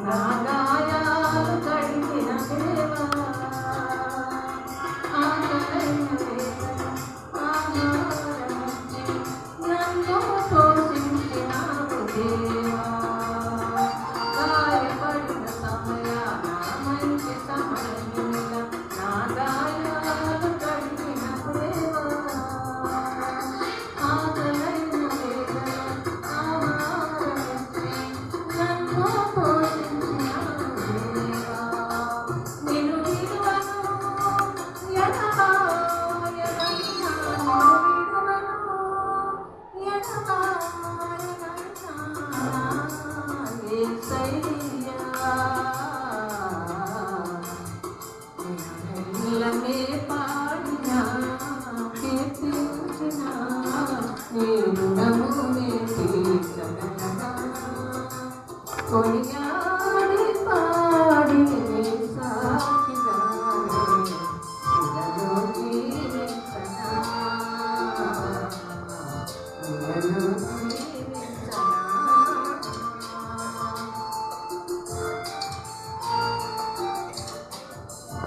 నా గాయాలు కడిగిన దేవా ఆకలైన వేదన ఆహారమిచ్చి నన్ను పోషించినావు దేవా గాయపడిన సమయాన మంచి సమయమున నా గాయాలు కడిగిన దేవా ఆకలైన వేదన ఆహారమిచ్చి నన్ను పోషించినావు దేవా నిన్ను విడువను ఎడబాయనైనా నిన్నమే పాడినా కీర్తించిన నీ రుణమునే తీర్చగలనా కొనియాడి పాడి నీ సాక్షిగానే ఇలలో జీవించనా